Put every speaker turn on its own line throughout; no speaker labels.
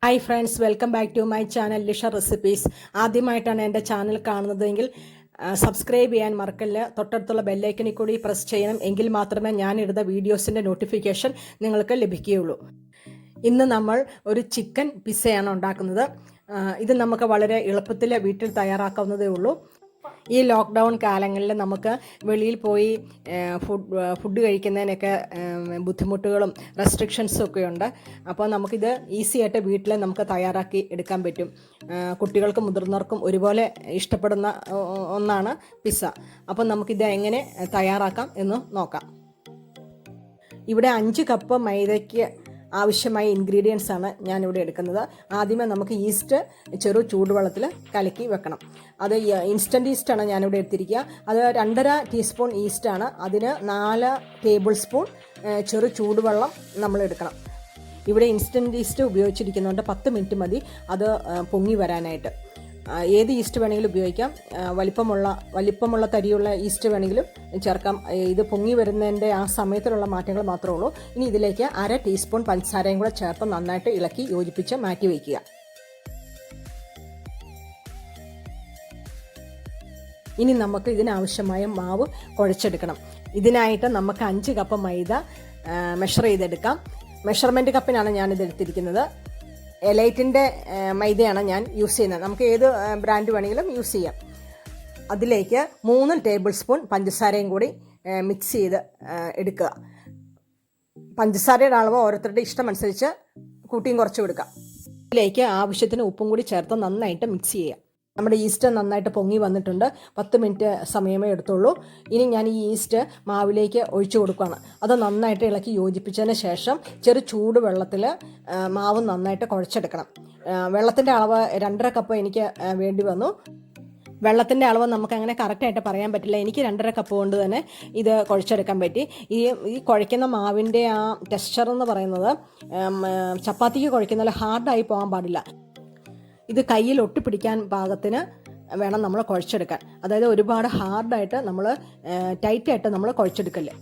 Hi friends, welcome back to my channel Lisha Recipes. ആദ്യമായിട്ടാണ് എൻ്റെ channel കാണുന്നതെങ്കിൽ subscribe ചെയ്യാൻ മറക്കല്ല. തൊട്ടടുത്തുള്ള ബെല്ലൈക്കണിൽ കൂടി പ്രസ് ചെയ്യണം. എങ്കിൽ മാത്രമേ ഞാൻ ഇടുന്ന വീഡിയോസിൻ്റെ നോട്ടിഫിക്കേഷൻ നിങ്ങൾക്ക് ലഭിക്കുകയുള്ളൂ. ഇന്ന് നമ്മൾ ഒരു ചിക്കൻ പിസ്സയാണ് ഉണ്ടാക്കുന്നത്. ഇത് നമുക്ക് വളരെ എളുപ്പത്തിൽ വീട്ടിൽ തയ്യാറാക്കാവുന്നതേ ഉള്ളൂ. ഈ ലോക്ക്ഡൗൺ കാലങ്ങളിൽ നമുക്ക് വെളിയിൽ പോയി ഫുഡ് കഴിക്കുന്നതിനൊക്കെ ബുദ്ധിമുട്ടുകളും റെസ്ട്രിക്ഷൻസും ഒക്കെ ഉണ്ട്. അപ്പോൾ നമുക്കിത് ഈസി ആയിട്ട് വീട്ടിൽ നമുക്ക് തയ്യാറാക്കി എടുക്കാൻ പറ്റും. കുട്ടികൾക്കും മുതിർന്നവർക്കും ഒരുപോലെ ഇഷ്ടപ്പെടുന്ന ഒന്നാണ് പിസ്സ. അപ്പോൾ നമുക്കിത് എങ്ങനെ തയ്യാറാക്കാം എന്ന് നോക്കാം. ഇവിടെ 5 കപ്പ് മൈദയ്ക്ക് ആവശ്യമായ ഇൻഗ്രീഡിയൻസ് ആണ് ഞാനിവിടെ എടുക്കുന്നത്. ആദ്യമേ നമുക്ക് ഈസ്റ്റ് ചെറു ചൂടുവെള്ളത്തിൽ കലക്കി വെക്കണം. അത് ഇൻസ്റ്റൻറ്റ് ഈസ്റ്റാണ് ഞാനിവിടെ എടുത്തിരിക്കുക. അത് 2.5 ടീസ്പൂൺ ഈസ്റ്റാണ്. അതിന് 4 ടേബിൾ സ്പൂൺ ചെറു ചൂടുവെള്ളം നമ്മൾ എടുക്കണം. ഇവിടെ ഇൻസ്റ്റൻറ്റ് ഈസ്റ്റ് ഉപയോഗിച്ചിരിക്കുന്നുണ്ട്. 10 മിനിറ്റ് മതി അത് പൊങ്ങി വരാനായിട്ട്. ഏത് ഈസ്റ്റ് വേണമെങ്കിലും ഉപയോഗിക്കാം. വലിപ്പമുള്ള തരിയുള്ള ഈസ്റ്റ് വേണമെങ്കിലും ചേർക്കാം. ഇത് പൊങ്ങി വരുന്നതിൻ്റെ ആ സമയത്തിലുള്ള മാറ്റങ്ങൾ മാത്രമേ ഉള്ളൂ. ഇനി ഇതിലേക്ക് 1/2 ടീസ്പൂൺ പഞ്ചസാരയും കൂടെ ചേർത്ത് നന്നായിട്ട് ഇളക്കി യോജിപ്പിച്ച് മാറ്റി വയ്ക്കുക. ഇനി നമുക്ക് ഇതിനാവശ്യമായ മാവ് കുഴച്ചെടുക്കണം. ഇതിനായിട്ട് നമുക്ക് 5 കപ്പ് മൈദ മെഷർ ചെയ്തെടുക്കാം. മെഷർമെൻറ്റ് കപ്പിനാണ് ഞാനിത് എടുത്തിരിക്കുന്നത്. എലൈറ്റിൻ്റെ മൈദയാണ് ഞാൻ യൂസ് ചെയ്യുന്നത്. നമുക്ക് ഏത് ബ്രാൻഡ് വേണമെങ്കിലും യൂസ് ചെയ്യാം. അതിലേക്ക് 3 ടേബിൾ സ്പൂൺ പഞ്ചസാരയും കൂടി മിക്സ് ചെയ്ത് എടുക്കുക. പഞ്ചസാരയുടെ അളവ് ഓരോരുത്തരുടെ ഇഷ്ടമനുസരിച്ച് കൂട്ടിയും കുറച്ചും എടുക്കാം. ഇതിലേക്ക് ആവശ്യത്തിന് ഉപ്പും കൂടി ചേർത്ത് നന്നായിട്ട് മിക്സ് ചെയ്യുക. നമ്മുടെ ഈസ്റ്റ് നന്നായിട്ട് പൊങ്ങി വന്നിട്ടുണ്ട്. 10 മിനിറ്റ് സമയമേ എടുത്തുള്ളൂ. ഇനി ഞാൻ ഈ ഈസ്റ്റ് മാവിലേക്ക് ഒഴിച്ചു കൊടുക്കുകയാണ്. അത് നന്നായിട്ട് ഇളക്കി യോജിപ്പിച്ചതിന് ശേഷം ചെറു ചൂട് വെള്ളത്തിൽ മാവ് നന്നായിട്ട് കുഴച്ചെടുക്കണം. വെള്ളത്തിൻ്റെ അളവ് 2.5 കപ്പ് എനിക്ക് വേണ്ടി വന്നു. വെള്ളത്തിൻ്റെ അളവ് നമുക്ക് അങ്ങനെ കറക്റ്റായിട്ട് പറയാൻ പറ്റില്ല. എനിക്ക് 2.5 കപ്പ് കൊണ്ട് തന്നെ ഇത് കുഴച്ചെടുക്കാൻ പറ്റി. ഈ കുഴയ്ക്കുന്ന മാവിൻ്റെ ആ ടെക്സ്ചർ എന്ന് പറയുന്നത് ചപ്പാത്തിക്ക് കുഴയ്ക്കുന്ന പോലെ ഹാർഡായി പോകാൻ പാടില്ല. ഇത് കയ്യിൽ ഒട്ടിപ്പിടിക്കാൻ പാകത്തിന് വേണം നമ്മൾ കുഴച്ചെടുക്കാൻ. അതായത് ഒരുപാട് ഹാർഡായിട്ട് നമ്മൾ ടൈറ്റായിട്ട് നമ്മൾ കുഴച്ചെടുക്കല്ലേ.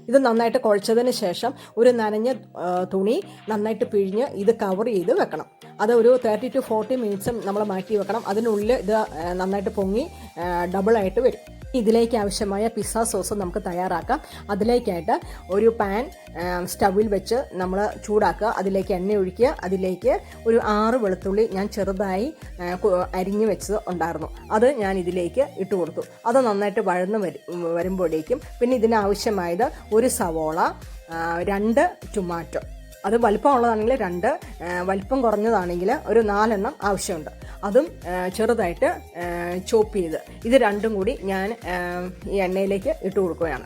ഇത് നന്നായിട്ട് കുഴച്ചതിന് ശേഷം ഒരു നനഞ്ഞ തുണി നന്നായിട്ട് പിഴിഞ്ഞ് ഇത് കവർ ചെയ്ത് വെക്കണം. അത് ഒരു 30 to 40 മിനിറ്റ്സ് നമ്മൾ മാറ്റി വെക്കണം. അതിനുള്ളിൽ ഇത് നന്നായിട്ട് പൊങ്ങി ഡബിളായിട്ട് വരും. ഇതിലേക്ക് ആവശ്യമായ പിസ്സ സോസ് നമുക്ക് തയ്യാറാക്കാം. അതിലേക്കായിട്ട് ഒരു പാൻ സ്റ്റവിൽ വെച്ച് നമ്മൾ ചൂടാക്കുക. അതിലേക്ക് എണ്ണ ഒഴിക്കുക. അതിലേക്ക് ഒരു 6 വെളുത്തുള്ളി ഞാൻ ചെറുതായി അരിഞ്ഞു വെച്ചത് ഉണ്ടായിരുന്നു. അത് ഞാൻ ഇതിലേക്ക് ഇട്ട് കൊടുത്തു. അത് നന്നായിട്ട് വഴന്ന് വരുമ്പോഴേക്കും പിന്നെ ഇതിനാവശ്യമായത് ഒരു സവോള, 2 ടൊമാറ്റോ. അത് വലിപ്പമുള്ളതാണെങ്കിൽ 2, വലിപ്പം കുറഞ്ഞതാണെങ്കിൽ ഒരു 4 എണ്ണം ആവശ്യമുണ്ട്. അതും ചെറുതായിട്ട് ചോപ്പ് ചെയ്ത് ഇത് രണ്ടും കൂടി ഞാൻ ഈ എണ്ണയിലേക്ക് ഇട്ട് കൊടുക്കുകയാണ്.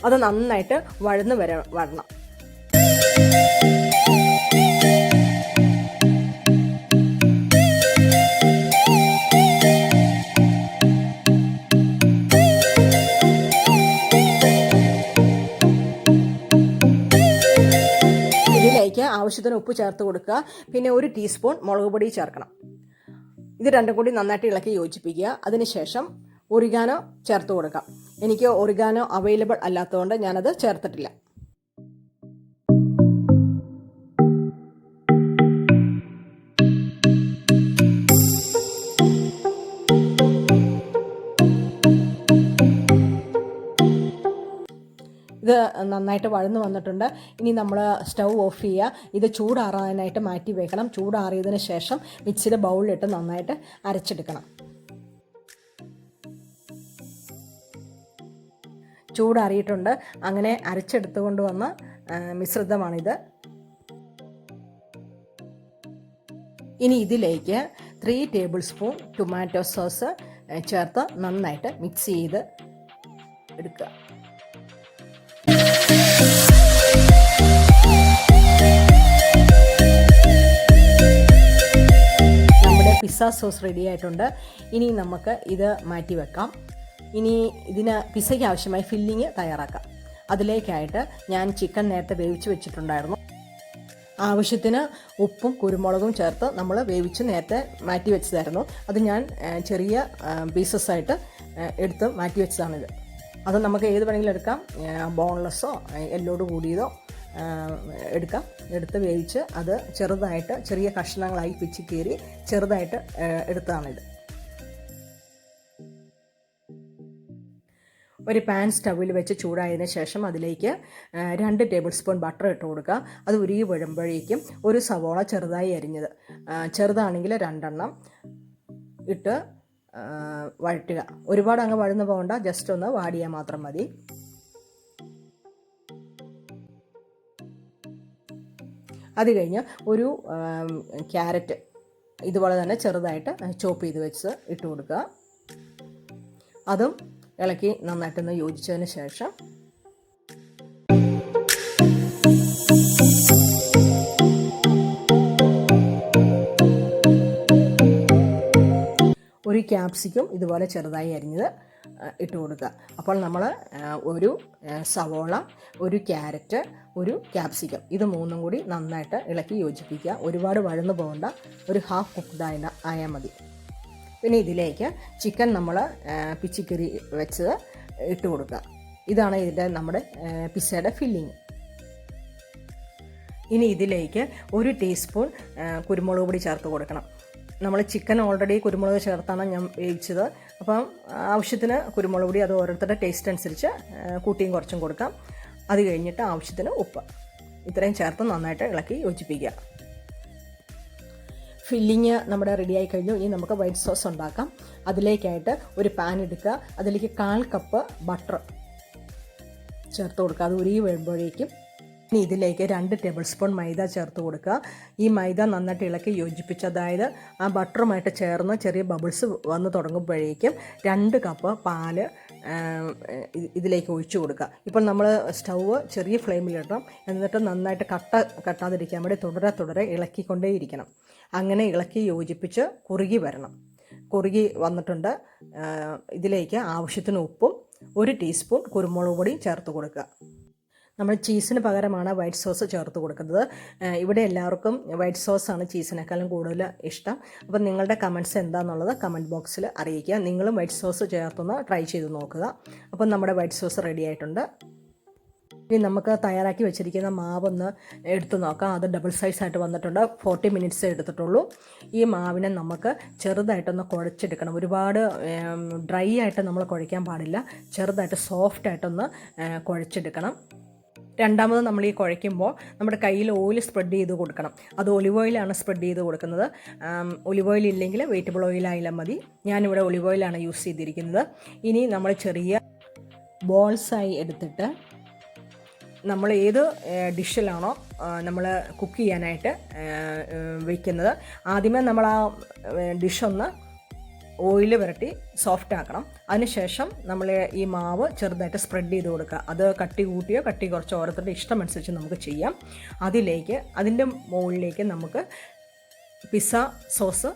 അത് നന്നായിട്ട് വഴന്ന് വരണം. ആവശ്യത്തിന് ഉപ്പ് ചേർത്ത് കൊടുക്കുക. പിന്നെ 1 ടീസ്പൂൺ മുളക് പൊടി ചേർക്കണം. ഇത് രണ്ടും കൂടി നന്നായിട്ട് ഇളക്കി യോജിപ്പിക്കുക. അതിനുശേഷം ഒറിഗാനോ ചേർത്ത് കൊടുക്കാം. എനിക്ക് ഒറിഗാനോ അവൈലബിൾ അല്ലാത്തതുകൊണ്ട് ഞാനത് ചേർത്തിട്ടില്ല. ഇത് നന്നായിട്ട് വഴന്ന് വന്നിട്ടുണ്ട്. ഇനി നമ്മൾ സ്റ്റൗ ഓഫ് ചെയ്യുക. ഇത് ചൂടാറാനായിട്ട് മാറ്റി വെക്കണം. ചൂടാറിയതിന് ശേഷം മിക്സിയുടെ ബൗളിലിട്ട് നന്നായിട്ട് അരച്ചെടുക്കണം. ചൂടാറിയിട്ടുണ്ട്. അങ്ങനെ അരച്ചെടുത്തുകൊണ്ട് വന്ന മിശ്രിതമാണിത്. ഇനി ഇതിലേക്ക് 3 ടേബിൾ സ്പൂൺ ടൊമാറ്റോ സോസ് ചേർത്ത് നന്നായിട്ട് മിക്സ് ചെയ്ത് എടുക്കുക. പിസ്സ സോസ് റെഡി ആയിട്ടുണ്ട്. ഇനി നമുക്ക് ഇത് മാറ്റി വെക്കാം. ഇനി പിസ്സയ്ക്ക് ആവശ്യമായ ഫില്ലിങ് തയ്യാറാക്കാം. അതിലേക്കായിട്ട് ഞാൻ ചിക്കൻ നേരത്തെ വേവിച്ച് വെച്ചിട്ടുണ്ടായിരുന്നു. ആവശ്യത്തിന് ഉപ്പും കുരുമുളകും ചേർത്ത് നമ്മൾ വേവിച്ച് നേരത്തെ മാറ്റി വെച്ചതായിരുന്നു. അത് ഞാൻ ചെറിയ പീസസ് ആയിട്ട് എടുത്ത് മാറ്റി വെച്ചതാണിത്. അത് നമുക്ക് ഏത് വേണമെങ്കിലും എടുക്കാം. ബോൺലെസ്സോ എല്ലോട് കൂടിയതോ എടുത്ത് വേവിച്ച് അത് ചെറുതായിട്ട് ചെറിയ കഷ്ണങ്ങളായി പിച്ചി കീറി ചെറുതായിട്ട് എടുത്തതാണിത്. ഒരു പാൻ സ്റ്റൗവിൽ വെച്ച് ചൂടായതിന് ശേഷം അതിലേക്ക് 2 ടേബിൾ സ്പൂൺ ബട്ടർ ഇട്ട് കൊടുക്കുക. അത് ഉരുകി വരുമ്പോഴേക്കും ഒരു സവോള ചെറുതായി അരിഞ്ഞത്, ചെറുതാണെങ്കിൽ 2 എണ്ണം ഇട്ട് വഴറ്റുക. ഒരുപാട് അങ്ങ് വഴന്നു പോകണ്ട, ജസ്റ്റ് ഒന്ന് വാടിയാൽ മാത്രം മതി. അത് കഴിഞ്ഞ് ഒരു ക്യാരറ്റ് ഇതുപോലെ തന്നെ ചെറുതായിട്ട് ചോപ്പ് ചെയ്ത് വെച്ച് ഇട്ട് കൊടുക്കുക. അതും ഇളക്കി നന്നായിട്ടൊന്ന് യോജിച്ചതിന് ശേഷം ഒരു ക്യാപ്സിക്കം ഇതുപോലെ ചെറുതായി അരിഞ്ഞത് ഇട്ട് കൊടുക്കുക. അപ്പോൾ നമ്മൾ ഒരു സവോള, ഒരു ക്യാരറ്റ്, ഒരു ക്യാപ്സിക്കം ഇത് 3 കൂടി നന്നായിട്ട് ഇളക്കി യോജിപ്പിക്കുക. ഒരുപാട് വഴന്നു പോകണ്ട, ഒരു ഹാഫ് കുക്ക്ഡ് ആയാൽ മതി. പിന്നെ ഇതിലേക്ക് ചിക്കൻ നമ്മൾ പിച്ചിക്കറി വെച്ചത് ഇട്ട് കൊടുക്കുക. ഇതാണ് ഇതിൻ്റെ നമ്മുടെ പിസ്സയുടെ ഫില്ലിങ്. ഇനി ഇതിലേക്ക് 1 ടീസ്പൂൺ കുരുമുളക് പൊടി ചേർത്ത് കൊടുക്കണം. നമ്മൾ ചിക്കൻ ഓൾറെഡി കുരുമുളക് ചേർത്താണ് ഞാൻ വേവിച്ചത്. അപ്പം ആവശ്യത്തിന് കുരുമുളക് പൊടി, അത് ഓരോരുത്തരുടെ ടേസ്റ്റ് അനുസരിച്ച് കൂട്ടിയും കുറച്ചും കൊടുക്കാം. അത് കഴിഞ്ഞിട്ട് ആവശ്യത്തിന് ഉപ്പ്, ഇത്രയും ചേർത്ത് നന്നായിട്ട് ഇളക്കി യോജിപ്പിക്കുക. ഫില്ലിങ് നമ്മുടെ റെഡിയായി കഴിഞ്ഞു. ഇനി നമുക്ക് വൈറ്റ് സോസ് ഉണ്ടാക്കാം. അതിലേക്കായിട്ട് ഒരു പാൻ എടുക്കുക. അതിലേക്ക് 1/4 കപ്പ് ബട്ടർ ചേർത്ത് കൊടുക്കുക. അത് ഉരുകി വരുമ്പോഴേക്കും ഇനി ഇതിലേക്ക് 2 ടേബിൾ സ്പൂൺ മൈദ ചേർത്ത് കൊടുക്കുക. ഈ മൈദ നന്നായിട്ട് ഇളക്കി യോജിപ്പിച്ച്, അതായത് ആ ബട്ടറുമായിട്ട് ചേർന്ന് ചെറിയ ബബിൾസ് വന്ന് തുടങ്ങുമ്പോഴേക്കും 2 കപ്പ് പാല് ഇതിലേക്ക് ഒഴിച്ചു കൊടുക്കുക. ഇപ്പോൾ നമ്മൾ സ്റ്റൗവ് ചെറിയ ഫ്ലെയിമിലിടണം. എന്നിട്ട് നന്നായിട്ട് കട്ടാതിരിക്കാൻ വേണ്ടി തുടരെ ഇളക്കിക്കൊണ്ടേയിരിക്കണം. അങ്ങനെ ഇളക്കി യോജിപ്പിച്ച് കുറുകി വരണം. കുറുകി വന്നിട്ടുണ്ട്. ഇതിലേക്ക് ആവശ്യത്തിന് ഉപ്പും 1 ടീസ്പൂൺ കുരുമുളക് പൊടിയും ചേർത്ത് കൊടുക്കുക. നമ്മൾ ചീസിന് പകരമാണ് വൈറ്റ് സോസ് ചേർത്ത് കൊടുക്കുന്നത്. ഇവിടെ എല്ലാവർക്കും വൈറ്റ് സോസാണ് ചീസിനേക്കാളും കൂടുതൽ ഇഷ്ടം. അപ്പം നിങ്ങളുടെ കമൻറ്റ്സ് എന്താണെന്നുള്ളത് കമൻറ്റ് ബോക്സിൽ അറിയിക്കുക. നിങ്ങളും വൈറ്റ് സോസ് ചേർത്തൊന്ന് ട്രൈ ചെയ്ത് നോക്കുക. അപ്പം നമ്മുടെ വൈറ്റ് സോസ് റെഡി ആയിട്ടുണ്ട്. ഇനി നമുക്ക് തയ്യാറാക്കി വെച്ചിരിക്കുന്ന മാവൊന്ന് എടുത്തു നോക്കാം. അത് ഡബിൾ സൈസായിട്ട് വന്നിട്ടുണ്ട്. 40 മിനിറ്റ്സ് എടുത്തിട്ടുള്ളൂ. ഈ മാവിനെ നമുക്ക് ചെറുതായിട്ടൊന്ന് കുഴച്ചെടുക്കണം. ഒരുപാട് ഡ്രൈ ആയിട്ട് നമ്മൾ കുഴയ്ക്കാൻ പാടില്ല. ചെറുതായിട്ട് സോഫ്റ്റായിട്ടൊന്ന് കുഴച്ചെടുക്കണം. രണ്ടാമത് നമ്മൾ ഈ കുഴയ്ക്കുമ്പോൾ നമ്മുടെ കയ്യിൽ ഓയിൽ സ്പ്രെഡ് ചെയ്ത് കൊടുക്കണം. അത് ഒലിവ് ഓയിലാണ് സ്പ്രെഡ് ചെയ്ത് കൊടുക്കുന്നത്. ഒലിവ് ഓയിൽ ഇല്ലെങ്കിൽ വെജിറ്റബിൾ ഓയിലായാലും മതി. ഞാനിവിടെ ഒലിവ് ഓയിലാണ് യൂസ് ചെയ്തിരിക്കുന്നത്. ഇനി നമ്മൾ ചെറിയ ബോൾസായി എടുത്തിട്ട് നമ്മൾ ഏത് ഡിഷിലാണോ നമ്മൾ കുക്ക് ചെയ്യാനായിട്ട് വയ്ക്കുന്നത്, ആദ്യമേ നമ്മൾ ആ ഡിഷൊന്ന് ഓയിൽ പുരട്ടി സോഫ്റ്റ് ആക്കണം. അതിനുശേഷം നമ്മൾ ഈ മാവ് ചെറുതായിട്ട് സ്പ്രെഡ് ചെയ്ത് കൊടുക്കുക. അത് കട്ടി കൂട്ടിയോ കട്ടി കുറച്ചോ ഓരോരുത്തരുടെ ഇഷ്ടമനുസരിച്ച് നമുക്ക് ചെയ്യാം. അതിൻ്റെ മുകളിലേക്ക് നമുക്ക് പിസ്സ സോസ്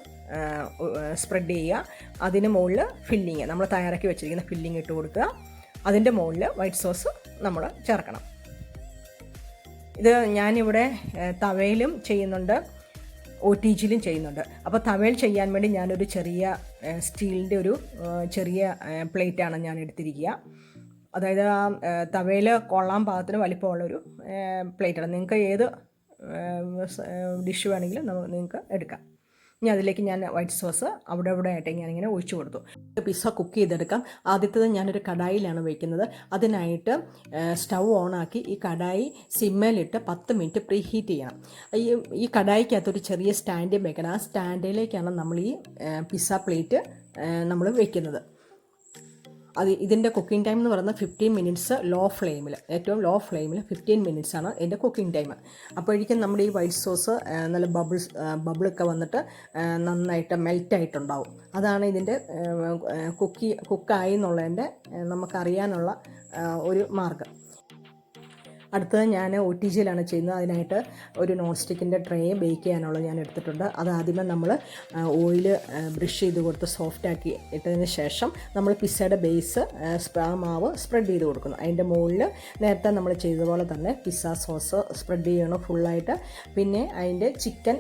സ്പ്രെഡ് ചെയ്യുക. അതിന് മുകളിൽ ഫില്ലിങ്, നമ്മൾ തയ്യാറാക്കി വെച്ചിരിക്കുന്ന ഫില്ലിങ് ഇട്ട് കൊടുക്കുക. അതിൻ്റെ മുകളിൽ വൈറ്റ് സോസ് നമ്മൾ ചേർക്കണം. ഇത് ഞാനിവിടെ തവയിലും ചെയ്യുന്നുണ്ട്, OTGയിലും ചെയ്യുന്നുണ്ട്. അപ്പോൾ തവയിൽ ചെയ്യാൻ വേണ്ടി ഞാനൊരു ചെറിയ സ്റ്റീലിൻ്റെ ഒരു ചെറിയ പ്ലേറ്റാണ് ഞാൻ എടുത്തിരിക്കുക. അതായത് ആ തവയിൽ കൊള്ളാൻ പാകത്തിന് വലിപ്പമുള്ളൊരു പ്ലേറ്റാണ്. നിങ്ങൾക്ക് ഏത് ഡിഷ് വേണമെങ്കിലും നിങ്ങൾക്ക് എടുക്കാം. ഇനി അതിലേക്ക് ഞാൻ വൈറ്റ് സോസ് അവിടെ ആയിട്ട് ഞാനിങ്ങനെ ഒഴിച്ചു കൊടുത്തു. പിസ്സ കുക്ക് ചെയ്തെടുക്കാം. ആദ്യത്തേത് ഞാനൊരു കടായിലാണ് വയ്ക്കുന്നത്. അതിനായിട്ട് സ്റ്റൗ ഓണാക്കി ഈ കടായി സിമ്മയിലിട്ട് 10 മിനിറ്റ് പ്രീ ഹീറ്റ് ചെയ്യണം. ഈ കടായിക്കകത്തൊരു ചെറിയ സ്റ്റാൻഡ് വെക്കണം. ആ സ്റ്റാൻഡിലേക്കാണ് നമ്മൾ ഈ പിസ്സ പ്ലേറ്റ് നമ്മൾ വയ്ക്കുന്നത്. ഇതിൻ്റെ കുക്കിംഗ് ടൈം എന്ന് പറയുന്നത് 15 മിനിറ്റ്സ് ലോ ഫ്ലെയിമിൽ, ഏറ്റവും ലോ ഫ്ലെയിമിൽ 15 മിനിറ്റ്സ് ആണ് ഇതിൻ്റെ കുക്കിംഗ് ടൈം. അപ്പോഴേക്കും നമ്മുടെ ഈ വൈറ്റ് സോസ് നല്ല ബബിളൊക്കെ വന്നിട്ട് നന്നായിട്ട് മെൽറ്റായിട്ടുണ്ടാവും. അതാണ് ഇതിൻ്റെ കുക്കായി എന്നുള്ളതിൻ്റെ നമുക്കറിയാനുള്ള ഒരു മാർഗ്ഗം. അടുത്തത് ഞാൻ OTGയിലാണ് ചെയ്യുന്നത്. അതിനായിട്ട് ഒരു നോൺ സ്റ്റിക്കിൻ്റെ ട്രേ ബേക്ക് ചെയ്യാനുള്ളത് ഞാൻ എടുത്തിട്ടുണ്ട്. അത് ആദ്യമേ നമ്മൾ ഓയിൽ ബ്രഷ് ചെയ്ത് കൊടുത്ത് സോഫ്റ്റാക്കി ഇട്ടതിന് ശേഷം നമ്മൾ പിസ്സയുടെ ബേസ് മാവ് സ്പ്രെഡ് ചെയ്ത് കൊടുക്കുന്നു. അതിൻ്റെ മുകളിൽ നേരത്തെ നമ്മൾ ചെയ്തതുപോലെ തന്നെ പിസ്സ സോസ് സ്പ്രെഡ് ചെയ്യണം ഫുള്ളായിട്ട്. പിന്നെ അതിൻ്റെ ചിക്കൻ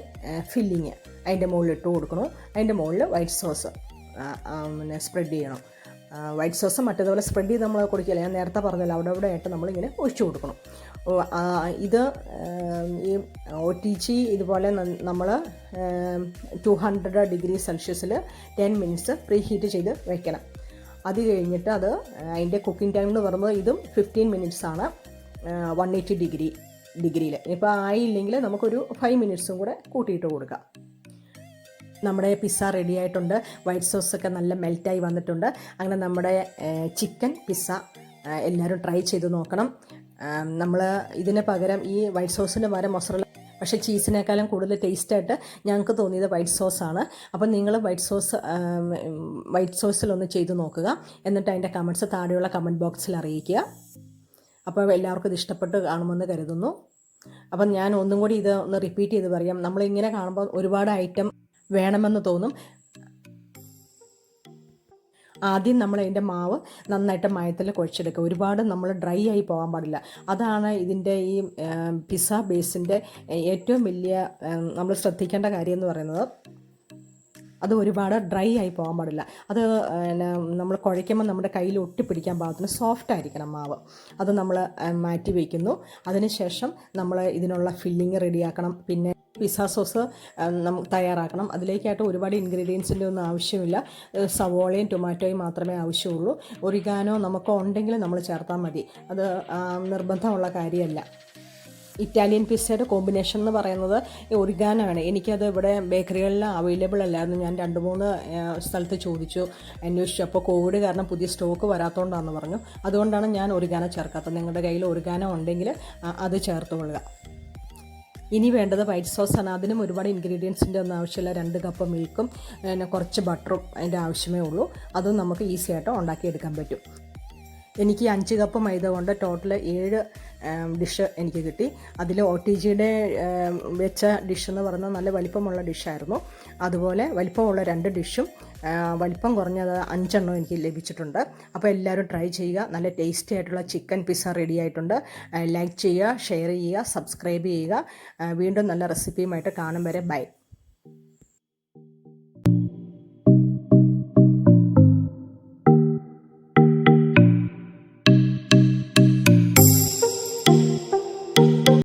ഫില്ലിങ് അതിൻ്റെ മുകളിൽ ഇട്ട് കൊടുക്കണം. അതിൻ്റെ മുകളിൽ വൈറ്റ് സോസ് സ്പ്രെഡ് ചെയ്യണം. വൈറ്റ് സോസ് മറ്റേതുപോലെ സ്പ്രെഡ് ചെയ്ത് നമ്മൾ കൊടുക്കില്ല. ഞാൻ നേരത്തെ പറഞ്ഞല്ലോ, അവിടെ ആയിട്ട് നമ്മളിങ്ങനെ ഒഴിച്ചു കൊടുക്കണം. ഇത് ഈ OTG ഇതുപോലെ നമ്മൾ 200 ഡിഗ്രി സെൽഷ്യസിൽ 10 മിനിറ്റ്സ് പ്രീ ഹീറ്റ് ചെയ്ത് വെക്കണം. അത് കഴിഞ്ഞിട്ട് അത് അതിൻ്റെ കുക്കിംഗ് ടൈം എന്ന് പറയുമ്പോൾ ഇതും 15 മിനിറ്റ്സ് ആണ് 180 ഡിഗ്രിയിൽ. ഇപ്പോൾ ആയില്ലെങ്കിൽ നമുക്കൊരു 5 മിനിറ്റ്സും കൂടെ കൂട്ടിയിട്ട് കൊടുക്കാം. നമ്മുടെ പിസ്സ റെഡി ആയിട്ടുണ്ട്. വൈറ്റ് സോസൊക്കെ നല്ല മെൽറ്റായി വന്നിട്ടുണ്ട്. അങ്ങനെ നമ്മുടെ ചിക്കൻ പിസ്സ എല്ലാവരും ട്രൈ ചെയ്ത് നോക്കണം. നമ്മൾ ഇതിന് പകരം ഈ വൈറ്റ് സോസിന് പകരം മൊസറല്ല, പക്ഷേ ചീസിനേക്കാളും കൂടുതൽ ടേസ്റ്റായിട്ട് ഞങ്ങൾക്ക് തോന്നിയത് വൈറ്റ് സോസാണ്. അപ്പം നിങ്ങൾ വൈറ്റ് സോസിലൊന്ന് ചെയ്ത് നോക്കുക. എന്നിട്ട് അതിൻ്റെ കമൻറ്റ്സ് താഴെയുള്ള കമൻറ്റ് ബോക്സിൽ അറിയിക്കുക. അപ്പോൾ എല്ലാവർക്കും ഇത് ഇഷ്ടപ്പെട്ട് കാണുമെന്ന് കരുതുന്നു. അപ്പം ഞാൻ ഒന്നും കൂടി ഇത് ഒന്ന് റിപ്പീറ്റ് ചെയ്ത് പറയാം. നമ്മളിങ്ങനെ കാണുമ്പോൾ ഒരുപാട് ഐറ്റം വേണമെന്ന് തോന്നും. ആദ്യം നമ്മൾ അതിൻ്റെ മാവ് നന്നായിട്ട് മയത്തിൽ കുഴച്ചെടുക്കുക. ഒരുപാട് നമ്മൾ ഡ്രൈ ആയി പോകാൻ പാടില്ല. അതാണ് ഇതിൻ്റെ ഈ പിസ്സ ബേസിൻ്റെ ഏറ്റവും വലിയ നമ്മൾ ശ്രദ്ധിക്കേണ്ട കാര്യം എന്ന് പറയുന്നത്. അത് ഒരുപാട് ഡ്രൈ ആയി പോകാൻ പാടില്ല. അത് നമ്മൾ കുഴയ്ക്കുമ്പോൾ നമ്മുടെ കയ്യിൽ ഒട്ടിപ്പിടിക്കാൻ പാകത്തിന് സോഫ്റ്റ് ആയിരിക്കണം മാവ്. അത് നമ്മൾ മാറ്റി വയ്ക്കുന്നു. അതിനുശേഷം നമ്മൾ ഇതിനുള്ള ഫില്ലിങ് റെഡിയാക്കണം. പിന്നെ പിസ്സ സോസ് തയ്യാറാക്കണം. അതിലേക്കായിട്ട് ഒരുപാട് ഇൻഗ്രീഡിയൻസിൻ്റെ ഒന്നും ആവശ്യമില്ല. സവോളയും ടൊമാറ്റോയും മാത്രമേ ആവശ്യമുള്ളൂ. ഒറിഗാനോ നമുക്ക് ഉണ്ടെങ്കിൽ നമ്മൾ ചേർത്താൽ മതി. അത് നിർബന്ധമുള്ള കാര്യമല്ല. ഇറ്റാലിയൻ പിസ്സയുടെ കോമ്പിനേഷൻ എന്ന് പറയുന്നത് ഒറിഗാനോ ആണ്. എനിക്കത് ഇവിടെ ബേക്കറികളിൽ അവൈലബിൾ അല്ലായിരുന്നു. ഞാൻ 2-3 സ്ഥലത്ത് ചോദിച്ചു, അന്വേഷിച്ചു. അപ്പോൾ കോവിഡ് കാരണം പുതിയ സ്റ്റോക്ക് വരാത്തതുകൊണ്ടാണെന്ന് പറഞ്ഞു. അതുകൊണ്ടാണ് ഞാൻ ഒറിഗാനോ ചേർക്കാത്തത്. നിങ്ങളുടെ കയ്യിൽ ഒറിഗാനോ ഉണ്ടെങ്കിൽ അത് ചേർത്തുകൊള്ളുക. ഇനി വേണ്ടത് വൈറ്റ് സോസാണ്. അതിനും ഒരുപാട് ഇൻഗ്രീഡിയൻസിൻ്റെ ഒന്നും ആവശ്യമില്ല. 2 കപ്പ് മിൽക്കും പിന്നെ കുറച്ച് ബട്ടറും അതിൻ്റെ ആവശ്യമേ ഉള്ളൂ. അതും നമുക്ക് ഈസി ആയിട്ട് ഉണ്ടാക്കിയെടുക്കാൻ പറ്റും. എനിക്ക് 5 കപ്പ് മൈദ കൊണ്ട് ടോട്ടൽ 7 ഡിഷ് എനിക്ക് കിട്ടി. അതിൽ OTGയുടെ വെച്ച ഡിഷ് എന്ന് പറയുന്നത് നല്ല വലിപ്പമുള്ള ഡിഷായിരുന്നു. അതുപോലെ വലിപ്പമുള്ള 2 ഡിഷും വലിപ്പം കുറഞ്ഞത് 5 എനിക്ക് ലഭിച്ചിട്ടുണ്ട്. അപ്പോൾ എല്ലാവരും ട്രൈ ചെയ്യുക. നല്ല ടേസ്റ്റി ആയിട്ടുള്ള ചിക്കൻ പിസ്സ റെഡി ആയിട്ടുണ്ട്. ലൈക്ക് ചെയ്യുക, ഷെയർ ചെയ്യുക, സബ്സ്ക്രൈബ് ചെയ്യുക. വീണ്ടും നല്ല റെസിപ്പിയുമായിട്ട് കാണും വരെ ബൈ.